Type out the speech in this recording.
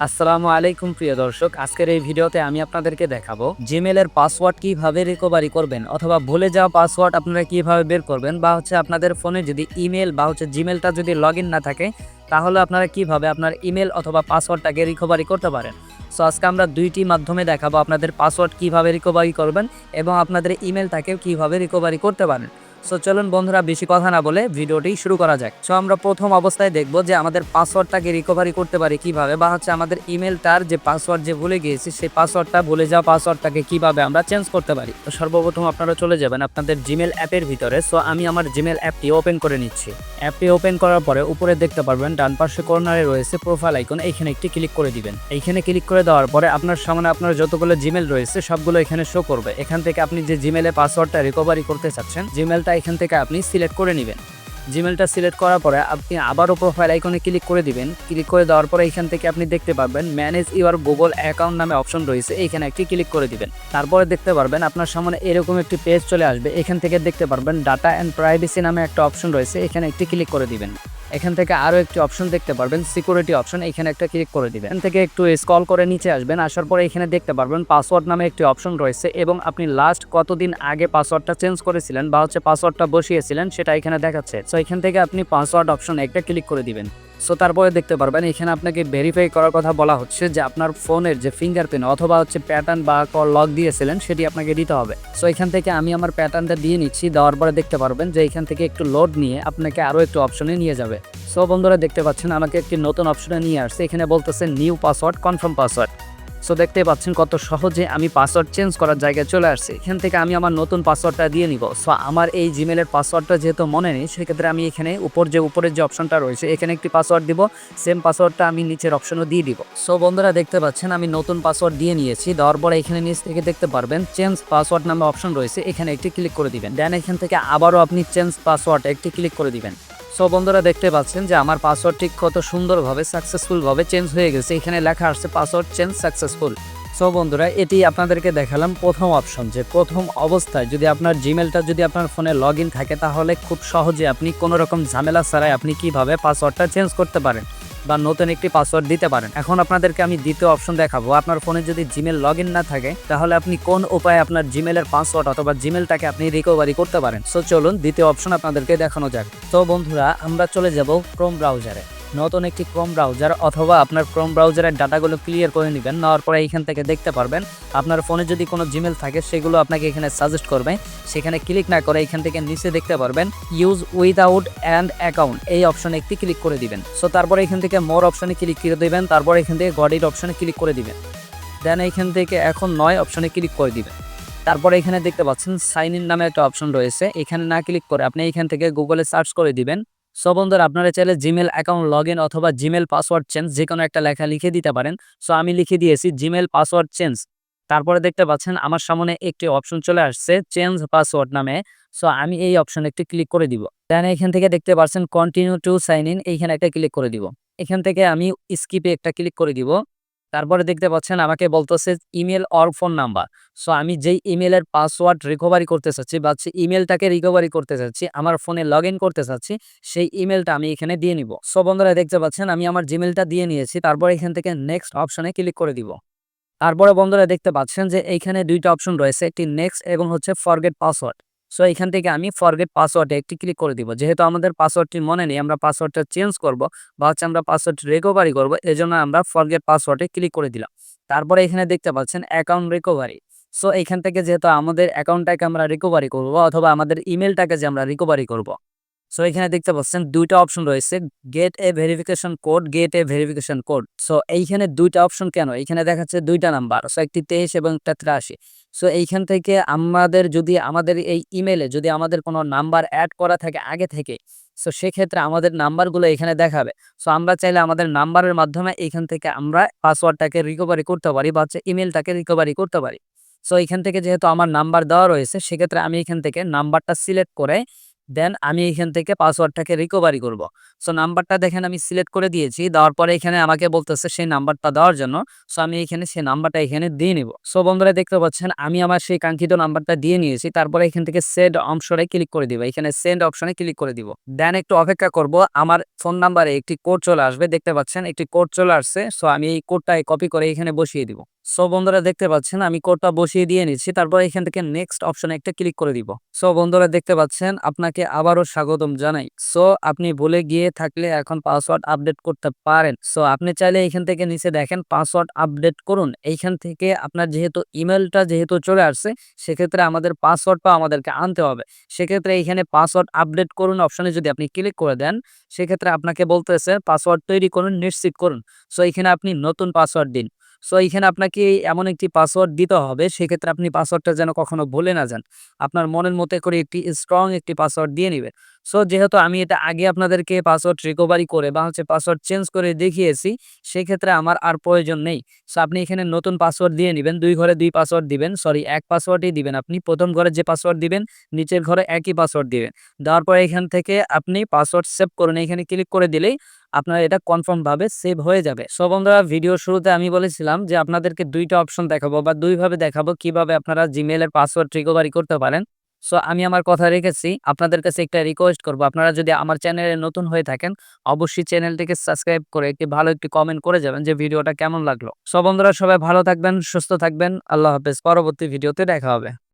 আসসালামু আলাইকুম প্রিয় দর্শক, আজকের এই ভিডিওতে আমি আপনাদেরকে দেখাবো জিমেলের পাসওয়ার্ড কিভাবে রিকভারি করবেন অথবা ভুলে যাওয়া পাসওয়ার্ড আপনারা কিভাবে বের করবেন, বা আপনাদের ফোনে যদি ইমেল বা জিমেলটা যদি লগইন না থাকে তাহলে আপনারা কিভাবে আপনার ইমেল অথবা পাসওয়ার্ডটাকে রিকভারি করতে পারেন। সো আজকে আমরা দুইটি মাধ্যমে দেখাবো আপনাদের পাসওয়ার্ড কিভাবে রিকভারি করবেন এবং আপনাদের ইমেলটাকেও কিভাবে রিকভারি করতে পারেন। সো চলুন বন্ধুরা, বেশি কথা না বলে ভিডিওটি শুরু করা যাক। সো আমরা প্রথম অবস্থায় দেখব যে আমাদের পাসওয়ার্ডটাকে রিকভারি করতে পারি কিভাবে, বা আমাদের ইমেলটার যে পাসওয়ার্ড যে ভুলে গিয়েছি সেই পাসওয়ার্ডটা, ভুলে যাওয়া পাসওয়ার্ডটাকে কিভাবে আমরা চেঞ্জ করতে পারি। তো সর্বপ্রথম আপনারা চলে যাবেন আপনাদের জিমেল অ্যাপের ভিতরে। সো আমি আমার জিমেল অ্যাপটি ওপেন করে নিচ্ছি। অ্যাপটি ওপেন করার পরে উপরে দেখতে পারবেন ডান পাশে কর্নারে রয়েছে প্রোফাইল আইকন, এইখানে একটি ক্লিক করে দিবেন। এইখানে ক্লিক করে দেওয়ার পরে আপনার সামনে আপনার যতগুলো জিমেল রয়েছে সবগুলো এখানে শো করবে। এখান থেকে আপনি যে জিমেলে পাসওয়ার্ডটা রিকভারি করতে চাচ্ছেন জিমেলটা এখান থেকে আপনি সিলেক্ট করে নেবেন। জিমেলটা সিলেক্ট করার পরে আপনি আবারও প্রোফাইল আইকনে ক্লিক করে দিবেন। ক্লিক করে দেওয়ার পরে এখান থেকে আপনি দেখতে পারবেন ম্যানেজ ইউর গুগল অ্যাকাউন্ট নামে অপশন রয়েছে, এইখানে একটি ক্লিক করে দিবেন। তারপরে দেখতে পারবেন আপনার সামনে এরকম একটি পেজ চলে আসবে। এখান থেকে দেখতে পারবেন ডাটা অ্যান্ড প্রাইভেসি নামে একটা অপশন রয়েছে, এখানে একটি ক্লিক করে দিবেন। এখান থেকে আরও একটি অপশন দেখতে পারবেন সিকিউরিটি অপশন, এখানে একটা ক্লিক করে দিবেন। এখান থেকে একটু স্ক্রল করে নিচে আসবেন, আসার পরে এখানে দেখতে পারবেন পাসওয়ার্ড নামে একটি অপশন রয়েছে এবং আপনি লাস্ট কতদিন আগে পাসওয়ার্ডটা চেঞ্জ করেছিলেন বা পাসওয়ার্ডটা বসিয়েছিলেন সেটা এখানে দেখাচ্ছে। সো এখান থেকে আপনি পাসওয়ার্ড অপশন একটা ক্লিক করে দিবেন। সো তারপরে দেখতে পারবেন এখানে আপনাকে ভেরিফাই করার কথা বলা হচ্ছে যে আপনার ফোনের যে ফিঙ্গারপ্রিন্ট অথবা প্যাটার্ন বা লক দিয়েছিলেন সেটি আপনাকে দিতে হবে। সো এখান থেকে আমি আমার প্যাটার্নটা দিয়ে নিচ্ছি। দেওয়ার পরে দেখতে পারবেন যে এখান থেকে একটু লোড নিয়ে আপনাকে আরও একটু অপশনে নিয়ে যাবে। সো বন্ধুরা দেখতে পাচ্ছেন আমাকে একটি নতুন অপশনে নিয়ে আসছে, এখানে বলতেছে new password confirm password. So দেখতে পাচ্ছেন কত সহজে আমি পাসওয়ার্ড চেঞ্জ করার জায়গায় চলে আসছি। এখান থেকে আমি আমার নতুন পাসওয়ার্ডটা দিয়ে নিব। সো আমার এই জিমেলের পাসওয়ার্ডটা যেহেতু মনে নেই সেক্ষেত্রে আমি এখানে উপরের যে অপশনটা রয়েছে এখানে একটি পাসওয়ার্ড দিব, সেম পাসওয়ার্ডটা আমি নিচের অপশনও দিয়ে দিব। সো বন্ধুরা দেখতে পাচ্ছেন আমি নতুন পাসওয়ার্ড দিয়ে নিয়েছি। দেওয়ার পরে এখানে নিচ থেকে দেখতে পারবেন চেঞ্জ পাসওয়ার্ড নামে অপশন রয়েছে, এখানে একটি ক্লিক করে দিবেন। দেন এখান থেকে আবারও আপনি চেঞ্জ পাসওয়ার্ড একটি ক্লিক করে দিবেন। সো বন্ধুরা দেখতে পাচ্ছেন যে আমার পাসওয়ার্ডটি কত সুন্দরভাবে সাকসেসফুলভাবে চেঞ্জ হয়ে গেছে, এখানে লেখা আসছে পাসওয়ার্ড চেঞ্জ সাকসেসফুল। সো বন্ধুরা এটি আপনাদেরকে দেখালাম প্রথম অপশন, যে প্রথম অবস্থায় যদি আপনার জিমেলটা যদি আপনার ফোনে লগ ইন থাকে তাহলে খুব সহজে আপনি কোনো রকম ঝামেলা ছাড়াই আপনি কিভাবে পাসওয়ার্ডটা চেঞ্জ করতে পারেন বা নতুন একটি পাসওয়ার্ড দিতে পারেন। এখন আপনাদেরকে আমি দ্বিতীয় অপশন দেখাবো। আপনার ফোনে যদি জিমেল লগ ইন না থাকে তাহলে আপনি কোন উপায়ে আপনার জিমেলের পাসওয়ার্ড অথবা জিমেলটাকে আপনি রিকভারি করতে পারেন। সো চলুন দ্বিতীয় অপশন আপনাদেরকে দেখানো যাক। তো বন্ধুরা আমরা চলে যাব ক্রোম ব্রাউজারে। নতুন একটি ক্রোম ব্রাউজার অথবা আপনার ক্রোম ব্রাউজারের ডাটাগুলো ক্লিয়ার করে নেবেন। নেওয়ার পরে এইখান থেকে দেখতে পারবেন আপনার ফোনে যদি কোনো জিমেল থাকে সেগুলো আপনাকে এখানে সাজেস্ট করবে। সেখানে ক্লিক না করে এখান থেকে নিচে দেখতে পারবেন ইউজ উইদাউট অ্যান্ড অ্যাকাউন্ট, এই অপশনে একটি ক্লিক করে দিবেন। সো তারপরে এখান থেকে মোর অপশনে ক্লিক করে দেবেন। তারপর এখান থেকে গডির অপশনে ক্লিক করে দিবেন। দেন এইখান থেকে এখন নয় অপশনে ক্লিক করে দিবেন। তারপরে এখানে দেখতে পাচ্ছেন সাইন ইন নামে একটা অপশন রয়েছে, এখানে না ক্লিক করে আপনি এখান থেকে গুগলে সার্চ করে দিবেন। সো বন্ধুরা আপনারা চাইলে জিমেল অ্যাকাউন্ট লগ ইন অথবা জিমেল পাসওয়ার্ড চেঞ্জ যে কোনো একটা লেখা লিখে দিতে পারেন। সো আমি লিখে দিয়েছি জিমেল পাসওয়ার্ড চেঞ্জ। তারপরে দেখতে পাচ্ছেন আমার সামনে একটি অপশন চলে আসছে চেঞ্জ পাসওয়ার্ড নামে। সো আমি এই অপশনে একটি ক্লিক করে দিব। দেন এখান থেকে দেখতে পাচ্ছেন কন্টিনিউ টু সাইন ইন, এইখানে একটা ক্লিক করে দিব। এখান থেকে আমি স্কিপে একটা ক্লিক করে দিব। তারপরে দেখতে পাচ্ছেন আমাকে বলতেছে email or phone number. So আমি যেই ইমেলের পাসওয়ার্ড রিকভারি করতে চাচ্ছি বা ইমেলটাকে রিকভারি করতে চাচ্ছি, আমার ফোনে লগ ইন করতে চাচ্ছি, সেই ইমেলটা আমি এখানে দিয়ে নিব। সো বন্ধুরা দেখতে পাচ্ছেন আমি আমার জিমেলটা দিয়ে নিয়েছি। তারপর এখান থেকে নেক্সট অপশনে ক্লিক করে দিব। তারপরে বন্ধুরা দেখতে পাচ্ছেন যে এইখানে দুইটা অপশন রয়েছে, একটি নেক্সট এবং ফরগেট পাসওয়ার্ড। সো এখান থেকে আমি ফরগেট পাসওয়ার্ডে একটি ক্লিক করে দিব। যেহেতু আমাদের পাসওয়ার্ডটি মনে নেই, আমরা পাসওয়ার্ডটা চেঞ্জ করব বা আমরা পাসওয়ার্ড রিকভারি করব, এজন্য আমরা ফরগেট পাসওয়ার্ডে ক্লিক করে দিলাম। তারপরে এখানে দেখতে পাচ্ছেন অ্যাকাউন্ট রিকভারি। সো এখান থেকে যেহেতু আমাদের অ্যাকাউন্টটাকে আমরা রিকভারি করব অথবা আমাদের ইমেলটাকে যে আমরা রিকভারি করব, সো এখানে দেখতে পাচ্ছেন দুইটা অপশন রয়েছে, গেট এ ভেরিফিকেশন কোড, গেট এ ভেরিফিকেশন কোড। সো এইখানে দুইটা অপশন কেন, এখানে দেখাচ্ছে দুইটা নাম্বার, সো একটি 23 এবং একটা 83। সো এইখান থেকে আমাদের যদি আমাদের এই ইমেলে যদি আমাদের কোনো নাম্বার অ্যাড করা থাকে আগে থেকে, সো সেক্ষেত্রে আমাদের নাম্বারগুলো এখানে দেখাবে। সো আমরা চাইলে আমাদের নাম্বারের মাধ্যমে এইখান থেকে আমরা পাসওয়ার্ডটাকে রিকভারি করতে পারি বা ইমেলটাকে রিকভারি করতে পারি। সো এখান থেকে যেহেতু আমার নাম্বার দেওয়া রয়েছে সেক্ষেত্রে আমি এখান থেকে নাম্বারটা সিলেক্ট করে দেন আমি এখান থেকে পাসওয়ার্ডটাকে রিকভারি করব। সো নাম্বারটা দেখেন আমি সিলেক্ট করে দিয়েছি। দেওয়ার পরে এখানে আমাকে বলতেছে সেই নাম্বারটা দেওয়ার জন্য। সো আমি এখানে সেই নাম্বারটা এখানে দিয়ে নিব। সো বন্ধুরা দেখতে পাচ্ছেন আমি আমার সেই কাঙ্ক্ষিত নাম্বারটা দিয়ে নিয়েছি। তারপরে এখান থেকে সেন্ড অপশনে ক্লিক করে দিব। এখানে সেন্ড অপশনে ক্লিক করে দিব। দেন একটু অপেক্ষা করব। আমার ফোন নাম্বারে একটি কোড চলে আসবে। দেখতে পাচ্ছেন একটি কোড চলে আসছে। সো আমি এই কোডটা কপি করে এখানে বসিয়ে দিব। সো বন্ধুরা দেখতে পাচ্ছেন আমি কোডটা বসিয়ে দিয়ে নিচ্ছি। তারপর এখান থেকে নেক্সট অপশনে একটা ক্লিক করে দিব। সো বন্ধুরা দেখতে পাচ্ছেন আপনাকে আবারও স্বাগতম জানাই। সো আপনি ভুলে গিয়ে থাকলে এখন পাসওয়ার্ড আপডেট করতে পারেন। সো আপনি চাইলে এখান থেকে নিচে দেখেন পাসওয়ার্ড আপডেট করুন। এইখান থেকে আপনার যেহেতু ইমেলটা যেহেতু চলে আসছে, সেক্ষেত্রে আমাদের পাসওয়ার্ডটা আমাদেরকে আনতে হবে। সেক্ষেত্রে এইখানে পাসওয়ার্ড আপডেট করুন অপশনে যদি আপনি ক্লিক করে দেন, সেক্ষেত্রে আপনাকে বলতেছে পাসওয়ার্ড তৈরি করুন, নিশ্চিত করুন। সো এখানে আপনি নতুন পাসওয়ার্ড দিন। সো এইখানে আপনাকে এমন একটি পাসওয়ার্ড দিতে হবে, সেক্ষেত্রে আপনি পাসওয়ার্ডটা যেন কখনো ভুলে না যান। আপনার মনের মতো করে একটি স্ট্রং একটি পাসওয়ার্ড দিয়ে নিবেন। সো যেহেতু আমি এটা আগে আপনাদেরকে পাসওয়ার্ড রিকভারি করে বা পাসওয়ার্ড চেঞ্জ করে দেখিয়েছি, সেক্ষেত্রে আমার আর প্রয়োজন নেই। সো আপনি এখানে নতুন পাসওয়ার্ড দিয়ে নিবেন। ২ ঘরে ২ পাসওয়ার্ড দিবেন। সরি, এক পাসওয়ার্ডই দিবেন আপনি। ১ম ঘরে যে পাসওয়ার্ড দিবেন, নিচের ঘরে একই পাসওয়ার্ড দিবেন। দেওয়ার পরে এখান থেকে আপনি পাসওয়ার্ড সেভ করুন। এখানে ক্লিক করে দিলেই আপনার এটা কনফার্ম ভাবে সেভ হয়ে যাবে। সো বন্ধুরা ভিডিওর শুরুতে আমি বলেছিলাম যে আপনাদেরকে ২ টা অপশন দেখাবো বা ২ ভাবে দেখাবো কিভাবে আপনারা Gmail এর পাসওয়ার্ড রিকভারি করতে পারেন। সো আমি আমার কথা রেখেছি। আপনাদের কাছে একটা রিকোয়েস্ট করব। আপনারা যদি আমার চ্যানেলে নতুন হয়ে থাকেন, অবশ্যই চ্যানেলটিকে সাবস্ক্রাইব করে একটি ভালো একটি কমেন্ট করে যাবেন যে ভিডিওটা কেমন লাগলো। সো বন্ধুরা সবাই ভালো থাকবেন, সুস্থ থাকবেন। আল্লাহ হাফেজ। পরবর্তী ভিডিওতে দেখা হবে।